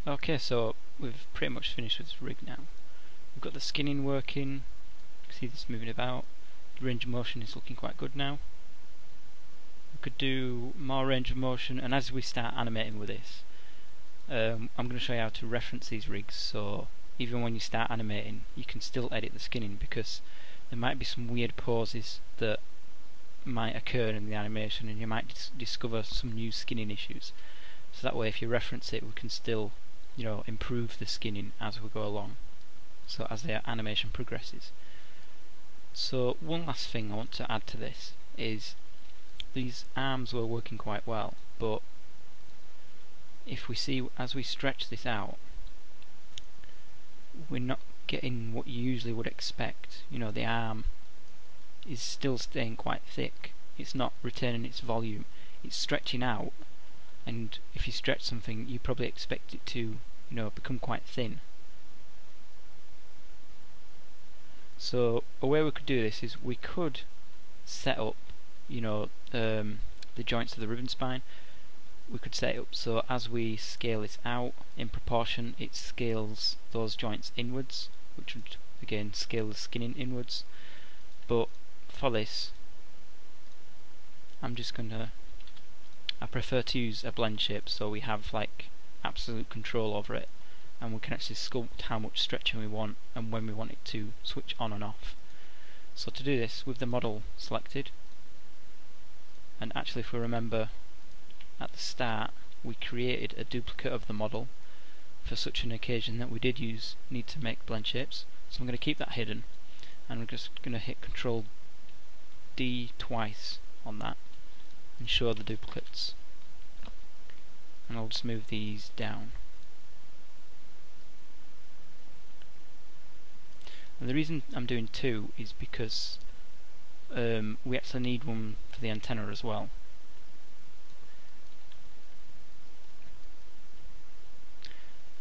Okay, so we've pretty much finished with this rig now. We've got the skinning working, you can see this moving about, the range of motion is looking quite good now. We could do more range of motion, and as we start animating with this, I'm going to show you how to reference these rigs, so even when you start animating you can still edit the skinning, because there might be some weird pauses that might occur in the animation and you might discover some new skinning issues. So that way if you reference it we can still, you know, improve the skinning as we go along, so as the animation progresses. So one last thing I want to add to this is these arms were working quite well, but if we see as we stretch this out we're not getting what you usually would expect. You know, the arm is still staying quite thick, it's not retaining its volume, it's stretching out, and if you stretch something you probably expect it to, you know, become quite thin. So a way we could do this is we could set up, you know, the joints of the ribbon spine. We could set it up so as we scale this out in proportion it scales those joints inwards, which would again scale the skinning inwards. But for this I prefer to use a blendShape, so we have like absolute control over it and we can actually sculpt how much stretching we want and when we want it to switch on and off. So to do this, with the model selected, and actually if we remember at the start we created a duplicate of the model for such an occasion that we did need to make blend shapes, so I'm going to keep that hidden and I'm just going to hit Ctrl D twice on that and show the duplicates, and I'll just move these down. And the reason I'm doing two is because we actually need one for the antenna as well.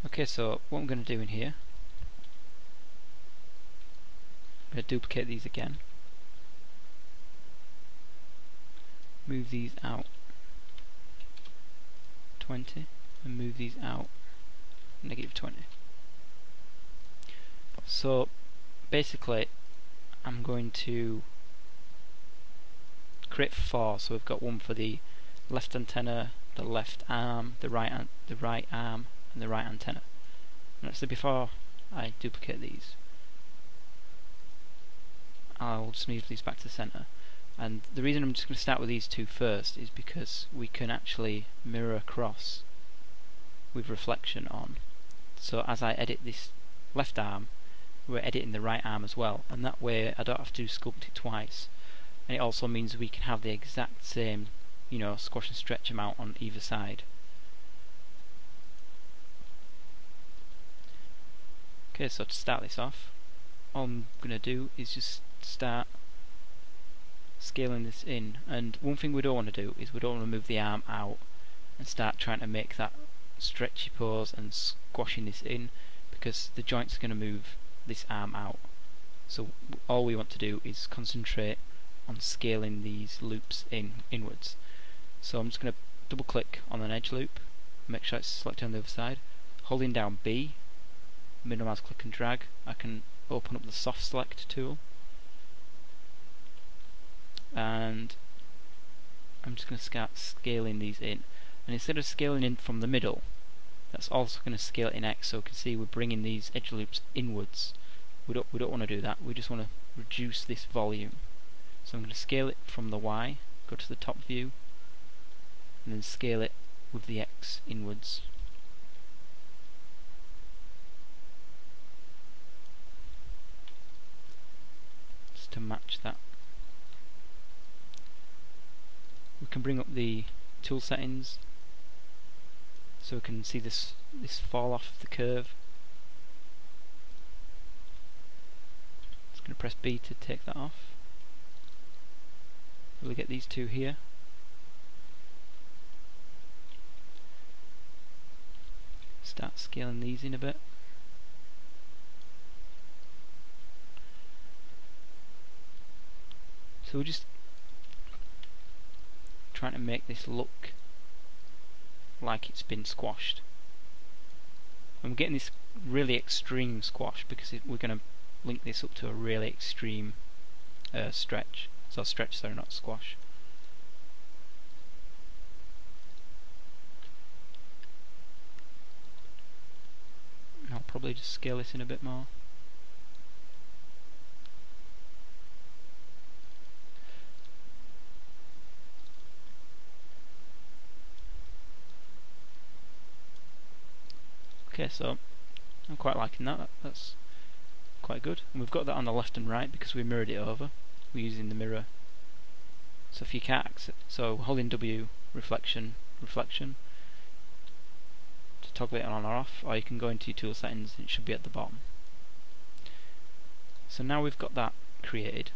Okay, so what I'm going to do in here, I'm going to duplicate these again, move these out 20 and move these out -20. So basically I'm going to create 4, so we've got one for the left antenna, the left arm, the right arm and the right antenna. And actually before I duplicate these I'll just move these back to the center, and the reason I'm just going to start with these two first is because we can actually mirror across with reflection on. So as I edit this left arm we're editing the right arm as well, and that way I don't have to sculpt it twice, and it also means we can have the exact same, you know, squash and stretch amount on either side. Okay, so to start this off, all I'm going to do is just start scaling this in, and one thing we don't want to do is we don't want to move the arm out and start trying to make that stretchy pose and squashing this in, because the joints are going to move this arm out. So all we want to do is concentrate on scaling these loops inwards. So I'm just going to double click on an edge loop, make sure it's selected on the other side, holding down B, minimize, click and drag, I can open up the soft select tool, and I'm just going to start scaling these in, and instead of scaling in from the middle, that's also going to scale it in X, so you can see we're bringing these edge loops inwards. We don't want to do that, we just want to reduce this volume. So I'm going to scale it from the Y, go to the top view, and then scale it with the X inwards. Just to match that. We can bring up the tool settings so we can see this fall off the curve. Just going to press B to take that off. We'll get these two here. Start scaling these in a bit. So we're just trying to make this look like it's been squashed. And we're getting this really extreme squash because we're going to link this up to a really extreme stretch. So stretch, sorry, not squash. I'll probably just scale this in a bit more. Okay, so I'm quite liking that. That's quite good. And we've got that on the left and right because we mirrored it over. We're using the mirror. So if you can't so holding W, reflection to toggle it on or off, or you can go into your tool settings and it should be at the bottom. So now we've got that created,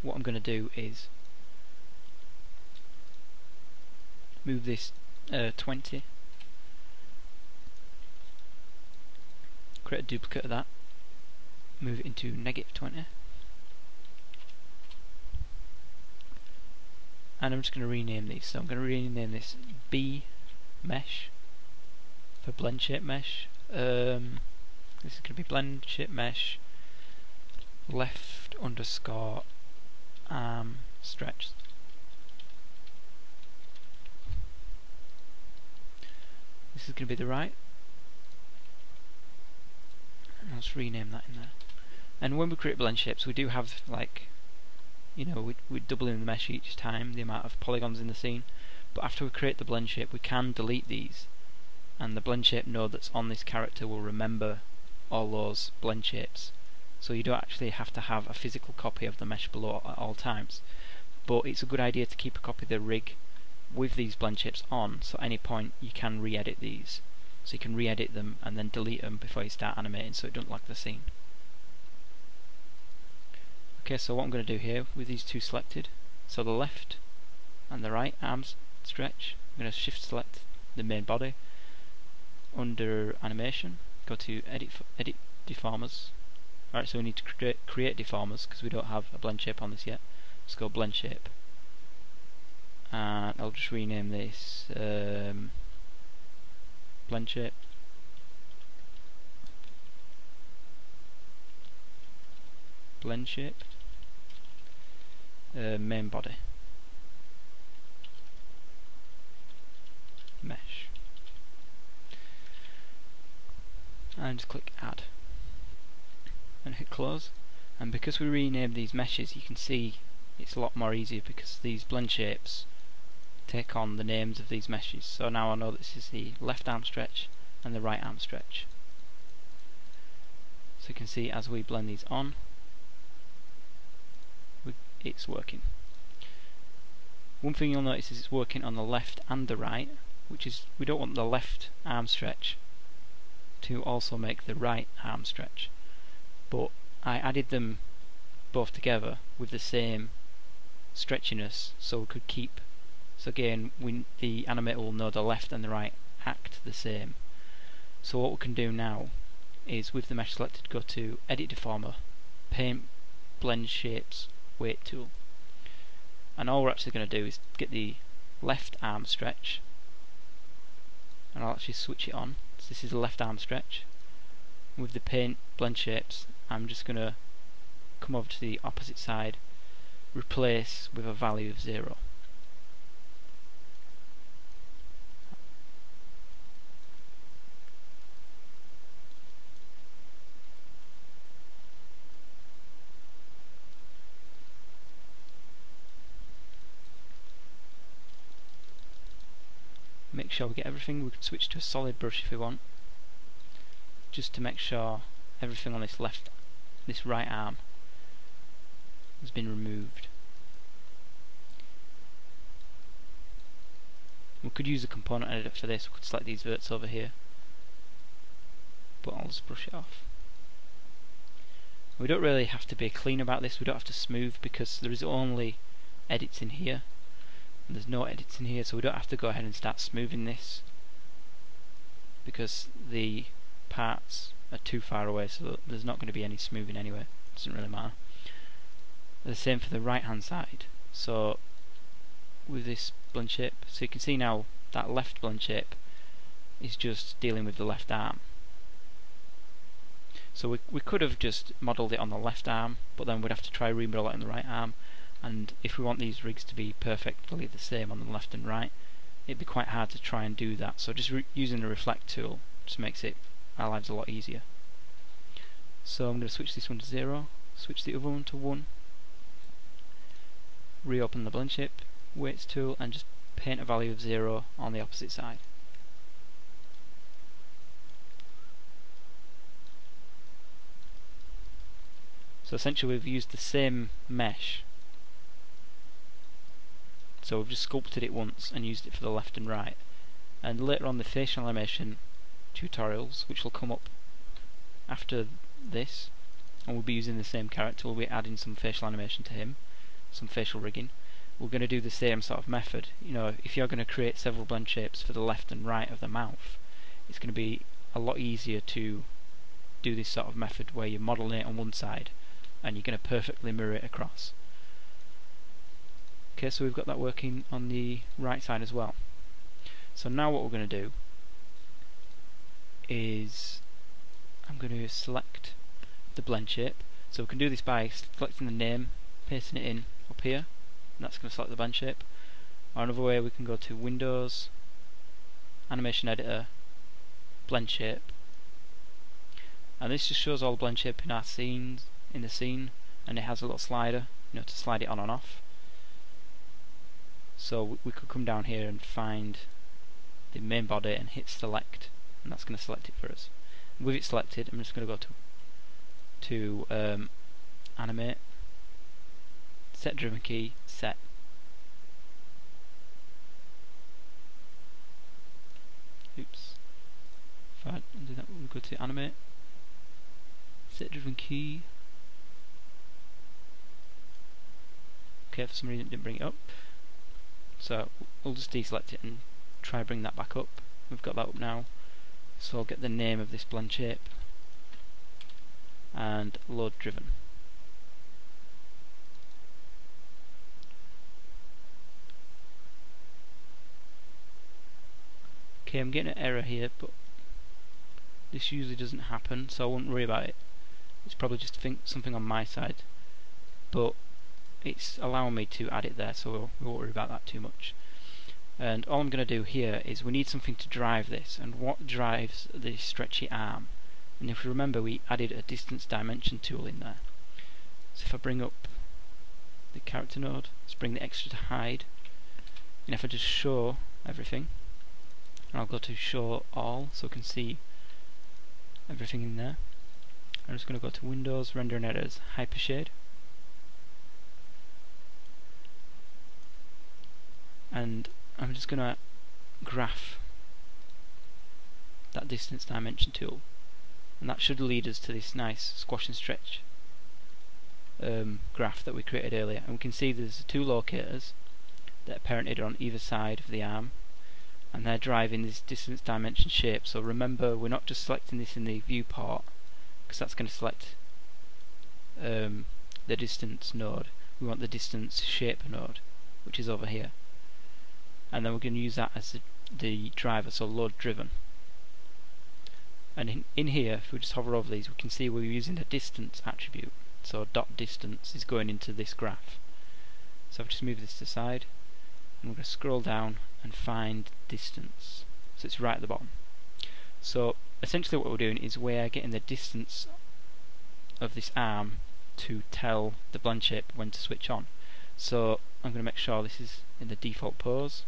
what I'm going to do is move this 20, create a duplicate of that, move it into -20, and I'm just going to rename these. So I'm going to rename this B mesh for blendShape mesh. This is going to be blendShape mesh left underscore arm stretch. This is going to be the right. I'll just rename that in there. And when we create blend shapes, we do have, like, you know, we're doubling the mesh each time, the amount of polygons in the scene. But after we create the blend shape, we can delete these, and the blend shape node that's on this character will remember all those blend shapes. So you don't actually have to have a physical copy of the mesh below at all times. But it's a good idea to keep a copy of the rig with these blend shapes on, so at any point you can re-edit these. So you can re-edit them and then delete them before you start animating, so it doesn't lag the scene. Okay, so what I'm going to do here with these two selected, so the left and the right arms stretch, I'm going to shift select the main body. Under animation, go to edit deformers. Alright, so we need to create deformers because we don't have a blend shape on this yet. Let's go blend shape, and I'll just rename this blend shape. Blend shape. Main body. Mesh. And just click add. And hit close. And because we renamed these meshes, you can see it's a lot more easier because these blend shapes take on the names of these meshes. So now I know this is the left arm stretch and the right arm stretch. So you can see as we blend these on, it's working. One thing you'll notice is it's working on the left and the right, which is, we don't want the left arm stretch to also make the right arm stretch. But I added them both together with the same stretchiness, so we could keep. So again, the animator will know the left and the right act the same. So what we can do now is, with the mesh selected, go to Edit Deformer, Paint, Blend Shapes, Weight tool, and all we're actually going to do is get the left arm stretch, and I'll actually switch it on. So this is the left arm stretch. With the Paint, Blend Shapes, I'm just going to come over to the opposite side, replace with a value of 0. Make sure we get everything. We can switch to a solid brush if we want, just to make sure everything on this right arm has been removed. We could use a component editor for this. We could select these verts over here, but I'll just brush it off. We don't really have to be clean about this. We don't have to smooth because there is only edits in here. And there's no edits in here, so we don't have to go ahead and start smoothing this because the parts are too far away, so there's not going to be any smoothing anyway. It doesn't really matter. The same for the right hand side. So with this blend shape, so you can see now that left blend shape is just dealing with the left arm. So we could have just modelled it on the left arm, but then we'd have to try remodel it on the right arm, and if we want these rigs to be perfectly the same on the left and right, it'd be quite hard to try and do that. So just using the reflect tool just makes our lives a lot easier. So I'm going to switch this one to 0, switch the other one to 1, reopen the blendShape weights tool and just paint a value of 0 on the opposite side. So essentially we've used the same mesh, so we've just sculpted it once and used it for the left and right, and later on the facial animation tutorials, which will come up after this, and we'll be using the same character, we'll be adding some facial animation to him, some facial rigging. We're going to do the same sort of method. You know, if you're going to create several blend shapes for the left and right of the mouth, it's going to be a lot easier to do this sort of method where you're modelling it on one side and you're going to perfectly mirror it across. Okay, so we've got that working on the right side as well. So now what we're going to do is I'm going to select the blend shape. So we can do this by selecting the name, pasting it in up here, and that's going to select the blend shape. Or another way, we can go to Windows, Animation Editor, Blend Shape, and this just shows all the blend shape in our scenes, in the scene, and it has a little slider, you know, to slide it on and off. So we could come down here and find the main body and hit select, and that's going to select it for us. With it selected, I'm just going to go to animate, set driven key, set. Oops. If I do that, we'll go to animate, set driven key. Okay, for some reason it didn't bring it up. So we'll just deselect it and try bring that back up. We've got that up now. So I'll get the name of this blend shape and load driven. Okay, I'm getting an error here, but this usually doesn't happen, so I won't worry about it. It's probably just something on my side, but it's allowing me to add it there, so we won't worry about that too much. And all I'm going to do here is we need something to drive this, and what drives the stretchy arm? And if you remember, we added a distance dimension tool in there. So if I bring up the character node, let's bring the extra to hide, and if I just show everything, and I'll go to show all so we can see everything in there. I'm just going to go to Windows, Render and Editors, Hypershade, and I'm just going to graph that distance dimension tool, and that should lead us to this nice squash and stretch graph that we created earlier. And we can see there's two locators that are parented on either side of the arm, and they're driving this distance dimension shape. So remember, we're not just selecting this in the viewport, because that's going to select the distance node. We want the distance shape node, which is over here, and then we're going to use that as the driver, so load driven. And in here, if we just hover over these, we can see we're using a distance attribute, so dot distance is going into this graph. So I've just moved this to the side, and we're going to scroll down and find distance, so it's right at the bottom. So essentially what we're doing is we're getting the distance of this arm to tell the blend shape when to switch on. So I'm going to make sure this is in the default pose.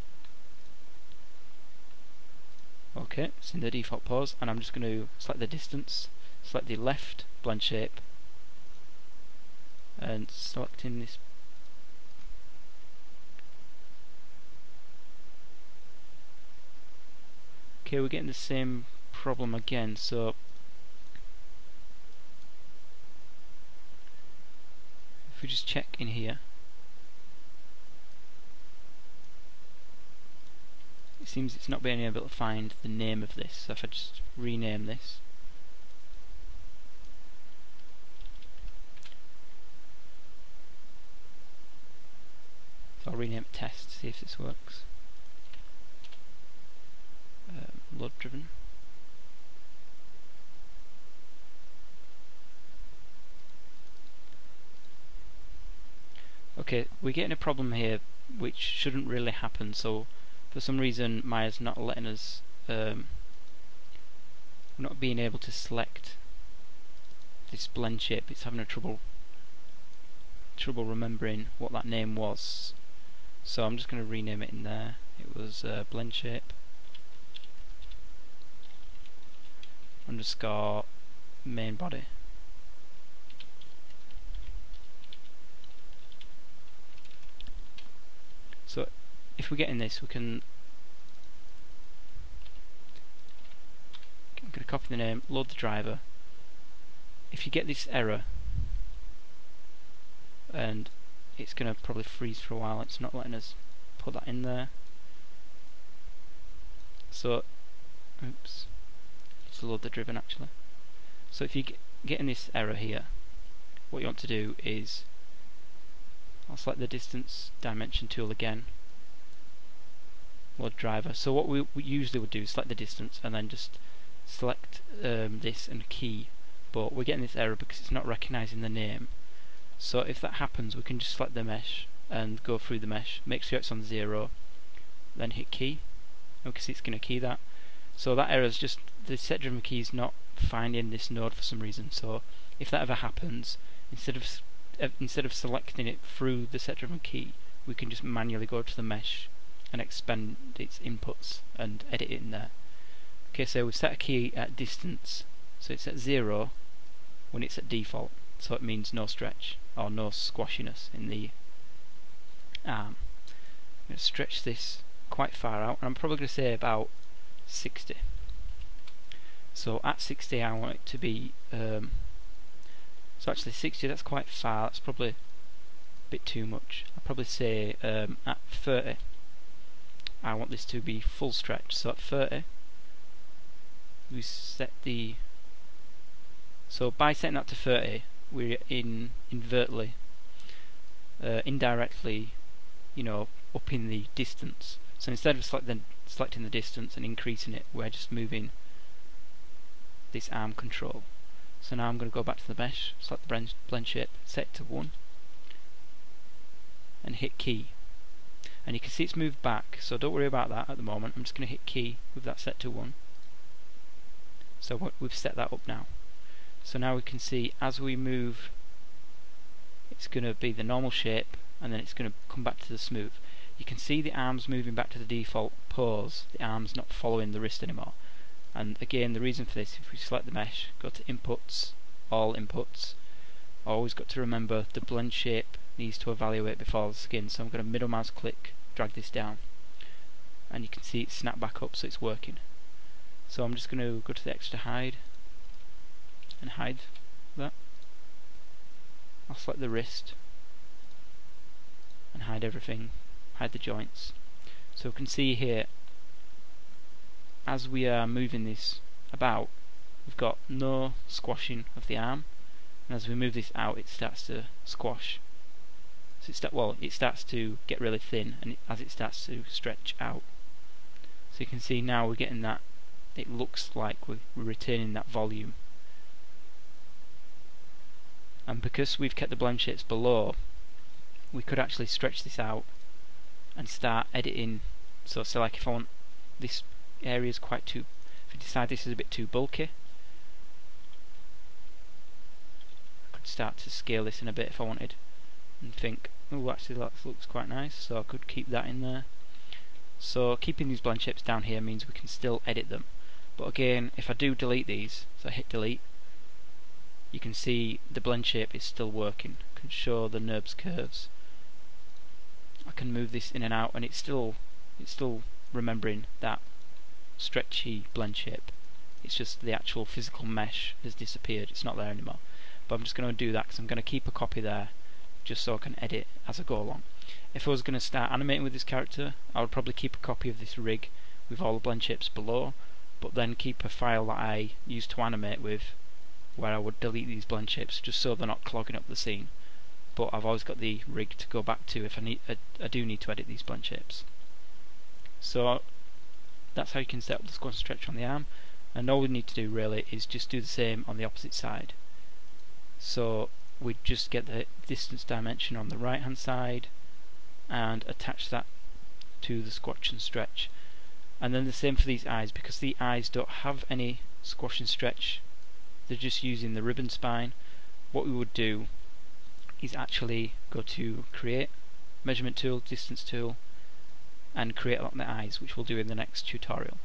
Okay, it's in the default pose, and I'm just going to select the distance, select the left blend shape, and selecting this. Okay, we're getting the same problem again, so if we just check in here, it seems it's not being able to find the name of this. So if I just rename this, so I'll rename it test, see if this works. load driven. Okay, we're getting a problem here which shouldn't really happen, so for some reason Maya's not letting us, not being able to select this blend shape. It's having a trouble remembering what that name was, so I'm just going to rename it in there. It was blend shape underscore main body. So if we're getting this, we can, I'm going to copy the name, load the driver. If you get this error, and it's going to probably freeze for a while, it's not letting us put that in there. So, oops, let's load the driven actually. So if you getting this error here, what you want to do is, I'll select the distance dimension tool again, load driver. So what we usually would do is select the distance and then just select this and key, but we're getting this error because it's not recognizing the name. So if that happens, we can just select the mesh and go through the mesh, make sure it's on 0, then hit key, and we can see it's going to key that. So that error is just the set driven key is not finding this node for some reason. So if that ever happens, instead of selecting it through the set driven key, we can just manually go to the mesh and expand its inputs and edit it in there. Okay, so we've set a key at distance, so it's at 0 when it's at default, so it means no stretch or no squashiness in the arm. I'm going to stretch this quite far out, and I'm probably going to say about 60. So at 60 I want it to be, so actually 60, that's quite far, that's probably a bit too much. I'll probably say at 30 I want this to be full stretch. So at 30 we set the, so by setting that to 30 we're indirectly, you know, upping the distance. So instead of selecting the distance and increasing it, we're just moving this arm control. So now I'm going to go back to the mesh, select the blend shape, set it to 1, and hit key. And you can see it's moved back, so don't worry about that at the moment. I'm just going to hit key with that set to 1. So we've set that up now. So now we can see as we move, it's going to be the normal shape, and then it's going to come back to the smooth. You can see the arms moving back to the default pose, the arms not following the wrist anymore. And again, the reason for this, if we select the mesh, go to inputs, all inputs, always got to remember the blend shape needs to evaluate before the skin. So I'm going to middle mouse click, drag this down, and you can see it snap back up, so it's working. So I'm just going to go to the extra hide and hide that. I'll select the wrist and hide everything, hide the joints. So we can see here, as we are moving this about, we've got no squashing of the arm, and as we move this out, it starts to squash. So it starts to get really thin, and as it starts to stretch out. So you can see now we're getting that, it looks like we're retaining that volume. And because we've kept the blend shapes below, we could actually stretch this out and start editing. So like if I want this area is quite too, if I decide this is a bit too bulky, I could start to scale this in a bit if I wanted, and think, oh, actually that looks quite nice, so I could keep that in there. So keeping these blend shapes down here means we can still edit them. But again, if I do delete these, so I hit delete, you can see the blend shape is still working. I can show the NURBS curves. I can move this in and out, and it's still remembering that stretchy blend shape. It's just the actual physical mesh has disappeared, it's not there anymore. But I'm just going to do that because I'm going to keep a copy there just so I can edit as I go along. If I was going to start animating with this character, I would probably keep a copy of this rig with all the blend shapes below, but then keep a file that I use to animate with where I would delete these blend shapes just so they're not clogging up the scene. But I've always got the rig to go back to if I do need to edit these blend shapes. So that's how you can set up the squash and stretch on the arm, and all we need to do really is just do the same on the opposite side. So we just get the distance dimension on the right hand side and attach that to the squash and stretch, and then the same for these eyes, because the eyes don't have any squash and stretch, they're just using the ribbon spine. What we would do is actually go to create, measurement tool, distance tool, and create along the eyes, which we'll do in the next tutorial.